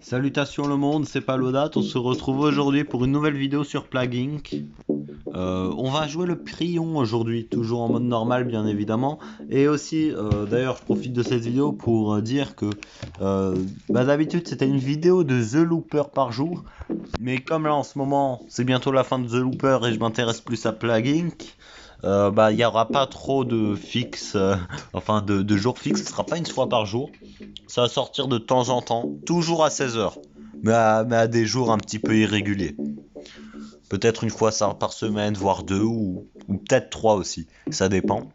Salutations le monde, c'est Palodat, on se retrouve aujourd'hui pour une nouvelle vidéo sur Plague Inc. On va jouer le Prion aujourd'hui, toujours en mode normal bien évidemment. Et aussi, d'ailleurs je profite de cette vidéo pour dire que d'habitude c'était une vidéo de The Looper par jour. Mais comme là en ce moment c'est bientôt la fin de The Looper et je m'intéresse plus à Plague Inc. Il n'y aura pas trop de fixe, enfin de jours fixes, ce sera pas une fois par jour. Ça va sortir de temps en temps, toujours à 16 h, mais à des jours un petit peu irréguliers. Peut-être une fois ça par semaine, voire deux, ou peut-être trois aussi, ça dépend.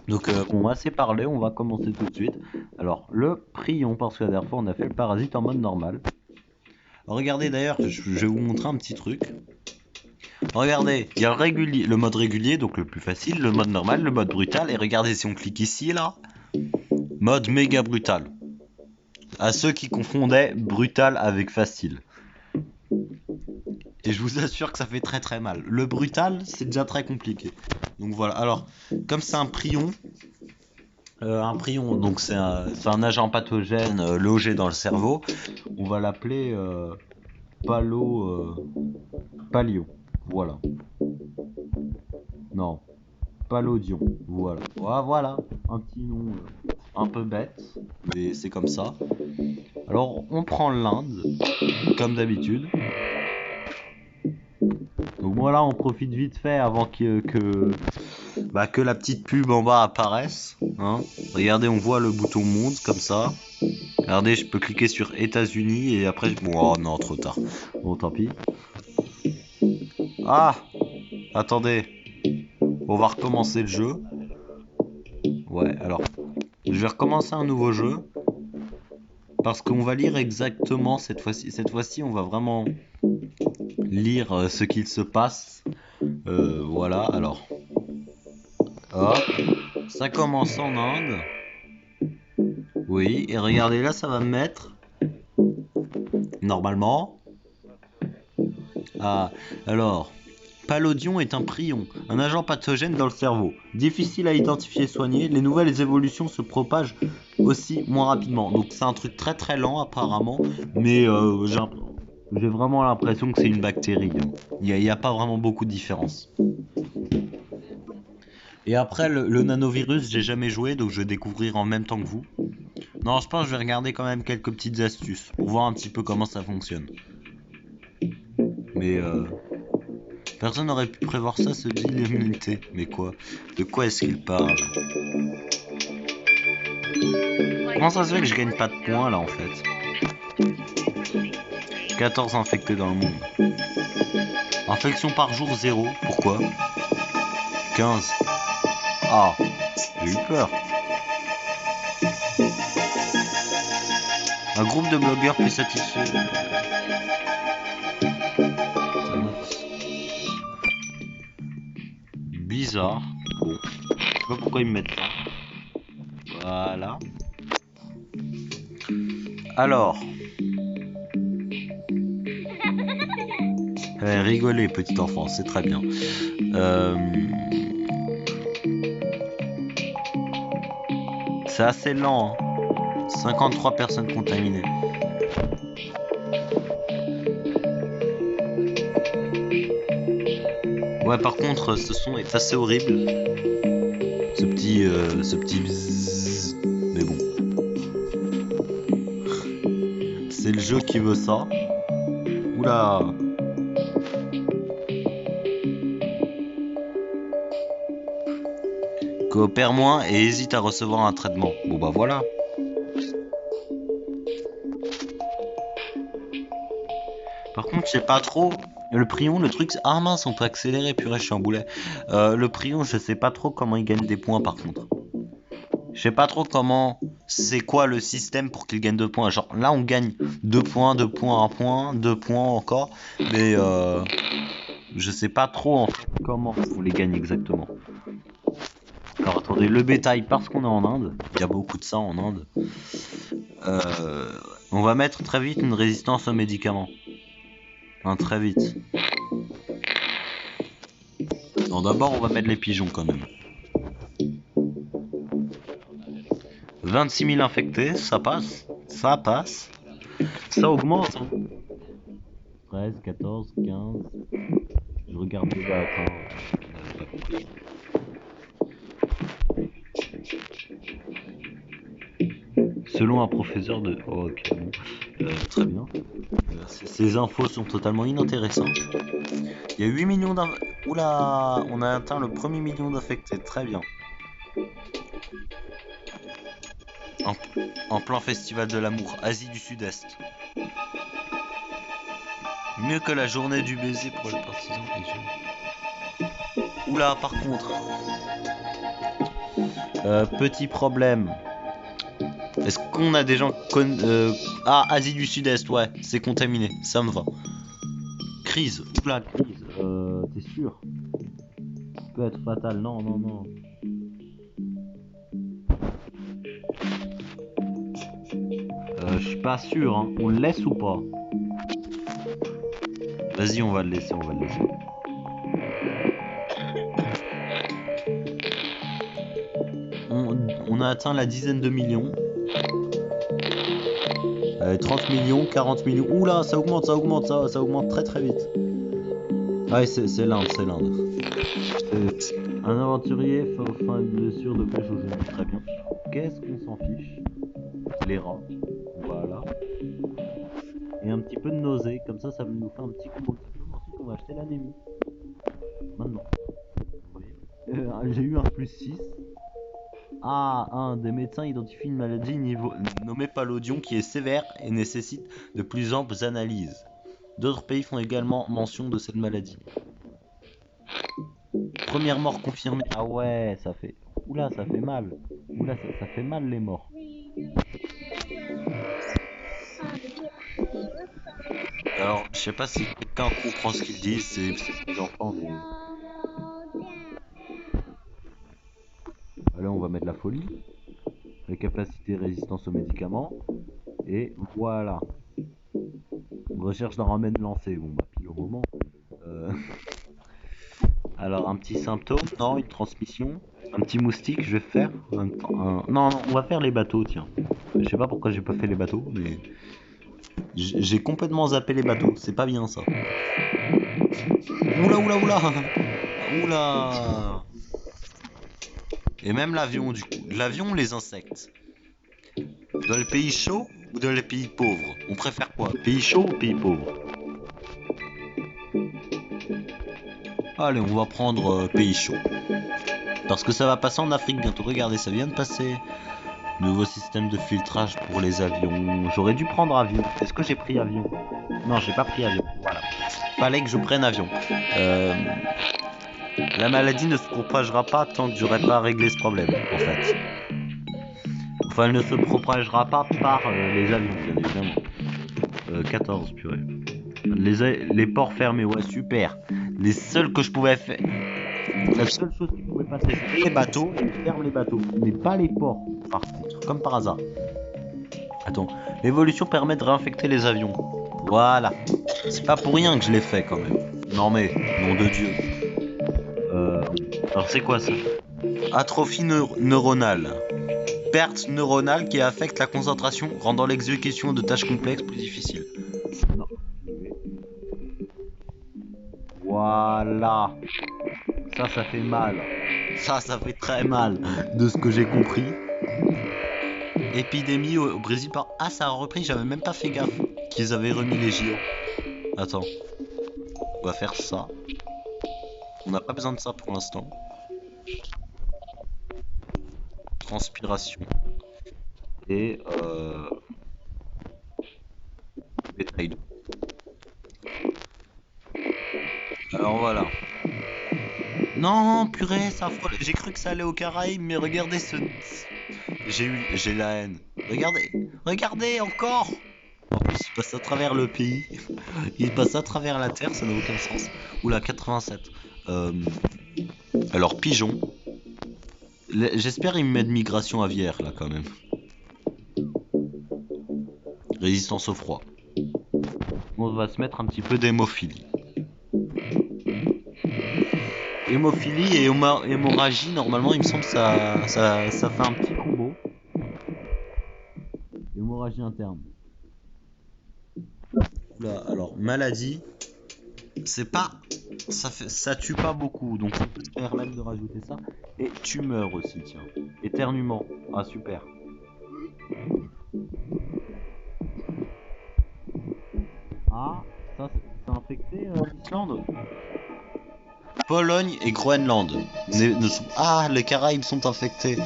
Donc bon, assez parlé, on va commencer tout de suite. Alors, le prion, parce que la dernière fois on a fait le parasite en mode normal. Regardez d'ailleurs, je vais vous montrer un petit truc. Regardez, il y a le mode régulier, donc le plus facile, le mode normal, le mode brutal, et regardez si on clique ici là, mode méga brutal. À ceux qui confondaient brutal avec facile. Et je vous assure que ça fait très très mal. Le brutal, c'est déjà très compliqué. Donc voilà, alors, comme c'est un prion, donc c'est un agent pathogène logé dans le cerveau, on va l'appeler Palio. Voilà. Non, Palodion. Voilà. Voilà, un petit nom un peu bête, mais c'est comme ça. Alors, on prend l'Inde, comme d'habitude. Donc voilà, on profite vite fait avant que la petite pub en bas apparaisse. Hein. Regardez, on voit le bouton monde comme ça. Regardez, je peux cliquer sur États-Unis et après... Bon, oh non, trop tard. Bon, tant pis. Ah, attendez. On va recommencer le jeu. Ouais, alors. Je vais recommencer un nouveau jeu. Parce qu'on va lire exactement cette fois-ci. Cette fois-ci, on va vraiment lire ce qu'il se passe. Voilà, alors. Hop. Ça commence en Inde. Oui, et regardez là, ça va me mettre. Normalement. Ah, alors. Palodion est un prion, un agent pathogène dans le cerveau. Difficile à identifier et soigner, les nouvelles évolutions se propagent aussi moins rapidement. Donc c'est un truc très très lent apparemment, mais j'ai vraiment l'impression que c'est une bactérie. Hein. Il n'y a pas vraiment beaucoup de différence. Et après, le nanovirus, j'ai jamais joué, donc je vais découvrir en même temps que vous. Non, je pense que je vais regarder quand même quelques petites astuces pour voir un petit peu comment ça fonctionne. Mais personne n'aurait pu prévoir ça, se dit l'immunité. Mais quoi? De quoi est-ce qu'il parle? Comment ça se fait que je gagne pas de points là en fait? 14 infectés dans le monde. Infection par jour 0, pourquoi? 15. Ah, j'ai eu peur. Un groupe de blogueurs plus satisfait. Bizarre. Bon. Je sais pas pourquoi ils me mettent ça. Voilà. Alors. Rigolez, petit enfant, c'est très bien. C'est assez lent. Hein. 53 personnes contaminées. Ouais, par contre, ce son est assez horrible. Ce petit bzzz. Mais bon. C'est le jeu qui veut ça. Oula. Coopère moins et hésite à recevoir un traitement. Bon bah voilà. Par contre, je sais pas trop. Le prion, le truc, ah mince, on peut accélérer, purée, je suis un boulet. Le prion, je sais pas trop comment il gagne des points par contre. Je sais pas trop comment, c'est quoi le système pour qu'il gagne 2 points. Genre là, on gagne 2 points, 2 points, 1 point, 2 points encore. Mais je sais pas trop en fait comment vous les gagnez exactement. Alors attendez, le bétail, parce qu'on est en Inde, il y a beaucoup de ça en Inde. On va mettre très vite une résistance aux médicaments. Hein, très vite. Non, d'abord on va mettre les pigeons quand même. 26 000 infectés, ça passe. Ça passe. Ça augmente. Hein. 13, 14, 15. Je regarde les dates. Hein. Selon un professeur de... Oh, ok, bon. Très bien. Ces infos sont totalement inintéressantes. Il y a 8 millions d'infectés. Oula, on a atteint le premier million d'infectés. Très bien. En plein festival de l'amour, Asie du Sud-Est. Mieux que la journée du baiser pour les partisans des jeunes. Oula, par contre. Petit problème. Est-ce qu'on a des gens Ah, Asie du Sud-Est, ouais, c'est contaminé, ça me va. Crise, oula, crise, t'es sûr? Ça peut être fatal, non, non, non. Je suis pas sûr, hein. On le laisse ou pas? Vas-y, on va le laisser, on va le laisser. On a atteint la dizaine de millions. 30 millions, 40 millions. Oula, ça augmente, ça augmente très très vite. Ouais, c'est l'Inde, c'est l'Inde. Un aventurier fait enfin une blessure de flèche au genou. Très bien. Qu'est-ce qu'on s'en fiche? Les rats. Voilà. Et un petit peu de nausée, comme ça nous fait un petit combo. Ensuite, on va acheter l'anémie. Maintenant. Vous voyez, j'ai eu un +6. Ah, un des médecins identifie une maladie nommée Palladium qui est sévère et nécessite de plus amples analyses. D'autres pays font également mention de cette maladie. Première mort confirmée. Ah ouais, ça fait... Oula, ça fait mal. Oula, ça fait mal les morts. Alors, je sais pas si quelqu'un comprend ce qu'ils disent, c'est des enfants, mais... Là, on va mettre la folie. La capacité résistance aux médicaments. Et voilà. Recherche d'un remède lancé. Bon, bah, pile au moment. Alors, un petit symptôme. Non, une transmission. Un petit moustique, je vais faire. Non, non, on va faire les bateaux, tiens. Je sais pas pourquoi j'ai pas fait les bateaux, mais... J'ai complètement zappé les bateaux. C'est pas bien, ça. Oula, oula, oula. Oula. Et même l'avion, du coup. L'avion ou les insectes? Dans les pays chauds ou dans les pays pauvres? On préfère quoi? Pays chaud ou pays pauvre? Allez, on va prendre pays chaud. Parce que ça va passer en Afrique bientôt. Regardez, ça vient de passer. Nouveau système de filtrage pour les avions. J'aurais dû prendre avion. Est-ce que j'ai pris avion? Non, j'ai pas pris avion. Voilà. Fallait que je prenne avion. La maladie ne se propagera pas tant que j'aurai pas réglé ce problème, en fait. Enfin, elle ne se propagera pas par les avions, bien évidemment. 14, purée. Les ports fermés, ouais, super. Les seuls que je pouvais faire... La seule chose qui pouvait passer, c'est les bateaux, et ils ferment les bateaux. Mais pas les ports, par contre, comme par hasard. Attends, l'évolution permet de réinfecter les avions. Voilà. C'est pas pour rien que je l'ai fait, quand même. Non mais, nom de Dieu. Alors c'est quoi ça? Atrophie neuronale. Perte neuronale qui affecte la concentration, rendant l'exécution de tâches complexes plus difficile. Non. Voilà. Ça fait mal. Ça fait très mal, de ce que j'ai compris. Épidémie au Brésil par... Ah, ça a repris, j'avais même pas fait gaffe qu'ils avaient remis les JO. Attends. On va faire ça. On n'a pas besoin de ça pour l'instant. Transpiration. Et bétail d'eau. Alors voilà. Non, purée, ça frôle. J'ai cru que ça allait aux Caraïbes, mais regardez ce... J'ai la haine. Regardez encore. En plus, il passe à travers le pays. Il passe à travers la terre, ça n'a aucun sens. Oula, 87. Alors, pigeon. J'espère qu'il me met de migration aviaire, là, quand même. Résistance au froid. On va se mettre un petit peu d'hémophilie. Hémophilie et hémorragie, normalement, il me semble que ça fait un petit combo. Hémorragie interne. Oula, alors, maladie, c'est pas... Ça tue pas beaucoup, donc on peut se permettre de rajouter ça. Et tumeur aussi, tiens. Éternuement. Ah, super. Ah, ça, c'est infecté, l'Islande. Pologne et Groenland Ah, les Caraïbes sont infectés.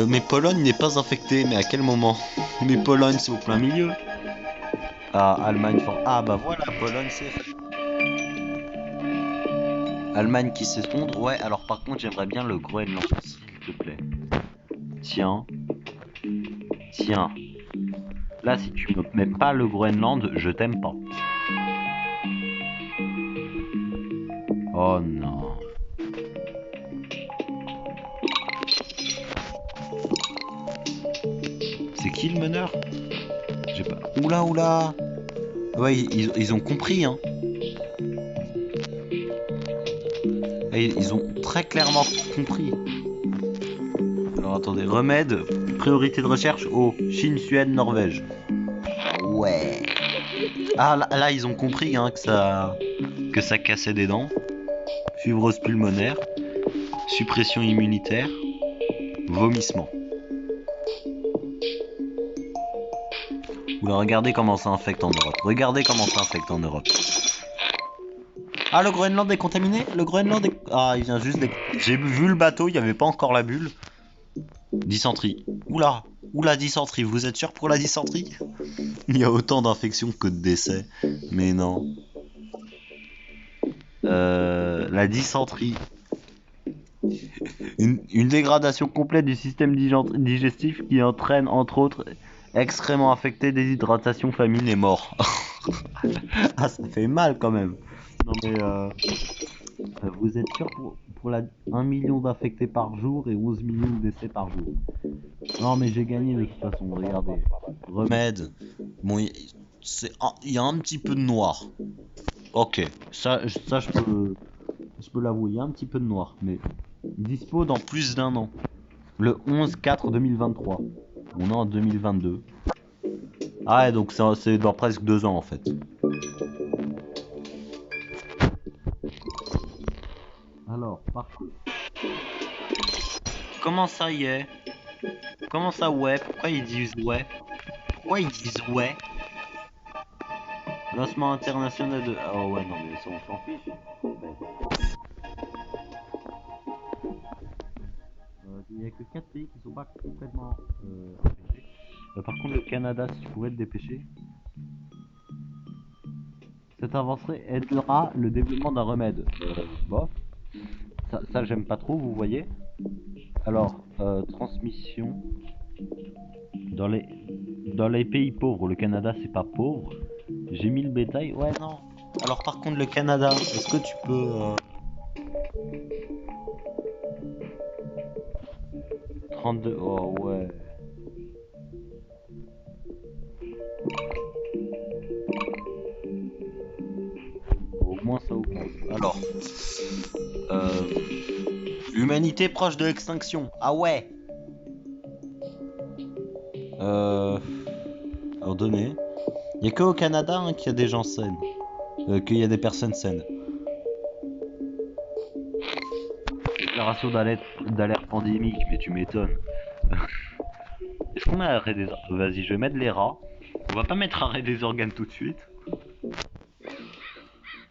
Mais Pologne n'est pas infectée. Mais à quel moment? Mais Pologne, c'est au plein milieu. Ah, Allemagne fort. Ah, bah voilà, Pologne, c'est... Allemagne qui s'effondre. Ouais, alors par contre, j'aimerais bien le Groenland, s'il te plaît. Tiens, tiens. Là, si tu me mets pas le Groenland, je t'aime pas. Oh non. C'est qui le meneur? J'ai pas... Oula, oula. Ouais, ils ont compris, hein. Et ils ont très clairement compris. Alors attendez, remède, priorité de recherche au Chine, Suède, Norvège. Ouais. Ah là, ils ont compris hein, que ça cassait des dents. Fibrose pulmonaire, suppression immunitaire, vomissement. Oula, regardez comment ça infecte en Europe. Regardez comment ça infecte en Europe. Ah, le Groenland est contaminé? Le Groenland est... Ah, il vient juste J'ai vu le bateau, il n'y avait pas encore la bulle. Dysenterie. Oula, oula, dysenterie. Vous êtes sûr pour la dysenterie? Il y a autant d'infections que de décès. Mais non. La dysenterie. Une dégradation complète du système digestif qui entraîne entre autres excréments infectés, déshydratation, famine et mort. Ah, ça fait mal quand même. Non mais vous êtes sûr pour la 1 million d'infectés par jour et 11 millions de décès par jour? Non mais j'ai gagné de toute façon, regardez. Remède. Bon, il y a un petit peu de noir. Ok, ça je peux l'avouer, il y a un petit peu de noir, mais dispo dans plus d'un an. Le 11/4/2023. On est en 2022. Ah ouais, donc c'est dans presque 2 ans en fait. Alors, par contre... Comment ça y est? Comment ça ouais? Pourquoi ils disent ouais? Pourquoi ils disent ouais? Lancement international de... Oh ouais, non mais ça on s'en fiche. Ouais. Il n'y a que 4 pays qui sont pas complètement infectés. Par contre, le Canada, si tu pouvais te dépêcher. Cette avancée aidera le développement d'un remède. Bof. Ça j'aime pas trop, vous voyez. Alors, transmission. Dans les, dans les pays pauvres, le Canada c'est pas pauvre. J'ai mis le bétail. Ouais, non. Alors, par contre, le Canada, est-ce que tu peux. 32. Oh, ouais. Au moins ça augmente. Alors, l'humanité proche de l'extinction. Ah ouais. Ordonné. Il n'y a que au Canada hein, qu'il y a des gens saines. Qu'il y a des personnes saines. Déclaration d'alerte pandémique, mais tu m'étonnes. Est-ce qu'on a arrêt des organes? Vas-y, je vais mettre les rats. On va pas mettre arrêt des organes tout de suite.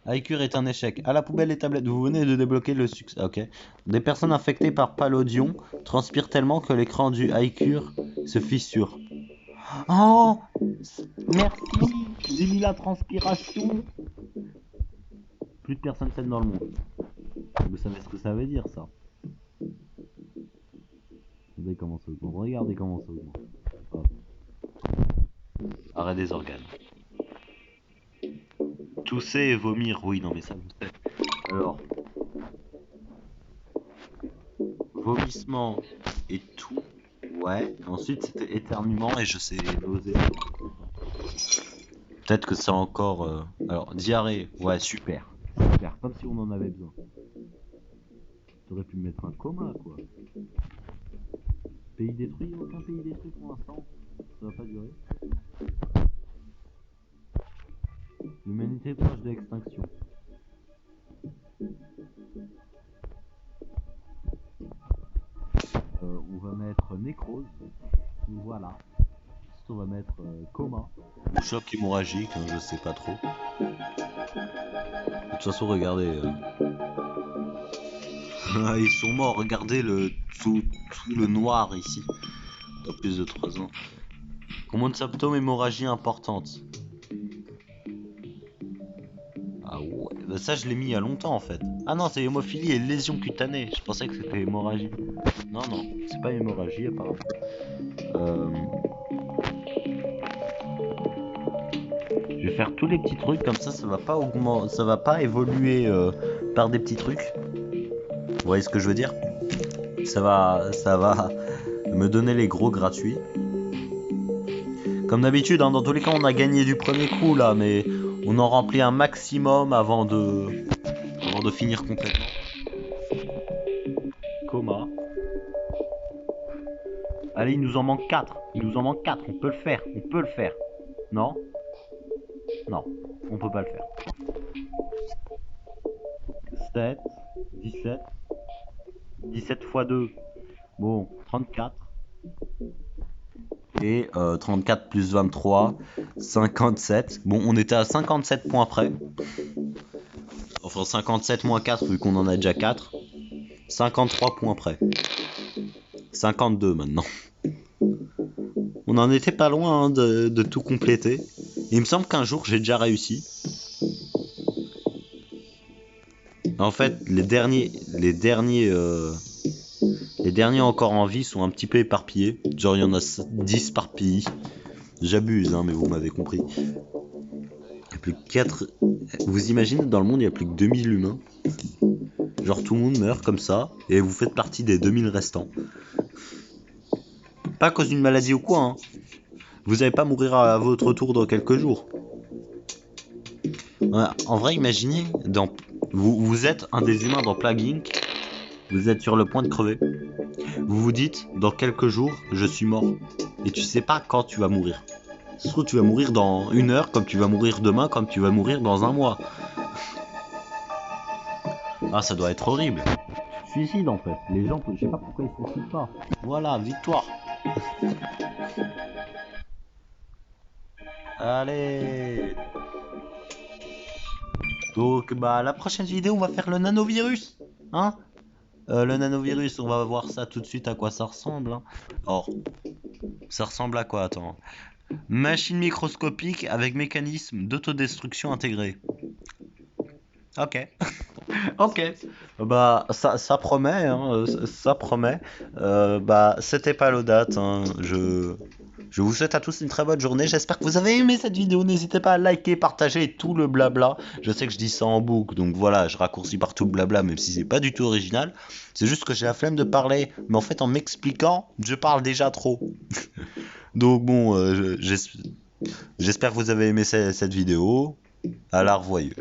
iCure est un échec. À la poubelle les tablettes. Vous venez de débloquer le succès. Ok. Des personnes infectées par Palladium transpirent tellement que l'écran du iCure se fissure. Oh, merci. J'ai mis la transpiration. Plus de personnes saines dans le monde. Vous savez ce que ça veut dire, ça? Regardez comment ça augmente. Regardez comment ça augmente. Hop. Arrêt des organes. Tousser et vomir. Oui, non, mais ça, je sais. Alors. Vomissement et tout. Ouais. Ensuite, c'était éternuement et je sais nausée. Peut-être que c'est encore... Alors, diarrhée. Ouais, super. Super. Comme si on en avait besoin. T'aurais pu me mettre un coma, quoi. Pays détruit, aucun pays détruit pour l'instant. Ça va pas durer. l'humanité proche de l'extinction. On va mettre nécrose. Voilà. Ensuite, on va mettre coma. Ou choc hémorragique, hein, je sais pas trop. De toute façon, regardez. Ils sont morts, regardez tout le noir ici. Dans plus de 3 ans. Combien de symptômes hémorragie importante? Ah ouais, bah ça je l'ai mis il y a longtemps en fait. Ah non, c'est hémophilie et lésion cutanée. Je pensais que c'était hémorragie. Non, non, c'est pas hémorragie apparemment. Je vais faire tous les petits trucs comme ça va pas augmenter, ça va pas évoluer par des petits trucs. Vous voyez ce que je veux dire? Ça va me donner les gros gratuits. Comme d'habitude, hein, dans tous les cas, on a gagné du premier coup là, mais on en remplit un maximum avant de finir complètement. Coma. Allez, il nous en manque 4. Il nous en manque 4. On peut le faire. On peut le faire. Non? Non, on peut pas le faire. 7, 17. 17 x 2. Bon, 34. Et 34 plus 23, 57. Bon, on était à 57 points près. Enfin, 57 moins 4 vu qu'on en a déjà 4. 53 points près. 52 maintenant. On en était pas loin hein, de tout compléter. Il me semble qu'un jour j'ai déjà réussi. En fait, les derniers encore en vie sont un petit peu éparpillés. Genre il y en a 10 par pays. J'abuse, hein, mais vous m'avez compris. Il y a plus que 4... Vous imaginez, dans le monde, il y a plus que 2000 humains. Genre tout le monde meurt comme ça, et vous faites partie des 2000 restants. Pas à cause d'une maladie ou quoi, hein. Vous allez pas mourir à votre tour dans quelques jours. Ouais, en vrai, imaginez, vous êtes un des humains dans Plague Inc. Vous êtes sur le point de crever. Vous vous dites, dans quelques jours, je suis mort. Et tu sais pas quand tu vas mourir. Ça se trouve, tu vas mourir dans 1 heure, comme tu vas mourir demain, comme tu vas mourir dans 1 mois. Ah, ça doit être horrible. Suicide en fait. Les gens, je sais pas pourquoi ils se suicident pas. Voilà, victoire. Allez. Donc, bah, la prochaine vidéo, on va faire le nanovirus. Hein? Le nanovirus, on va voir ça tout de suite à quoi ça ressemble. Hein. Or, ça ressemble à quoi? Attends. Machine microscopique avec mécanisme d'autodestruction intégré. Ok. Ok. Bah ça promet, hein, ça promet. Bah c'était pas l'Odate. Hein. Je vous souhaite à tous une très bonne journée. J'espère que vous avez aimé cette vidéo. N'hésitez pas à liker, partager et tout le blabla. Je sais que je dis ça en boucle, donc voilà, je raccourcis par tout le blabla, même si c'est pas du tout original. C'est juste que j'ai la flemme de parler, mais en fait en m'expliquant, je parle déjà trop. Donc bon, j'espère que vous avez aimé cette vidéo. À la revoyure.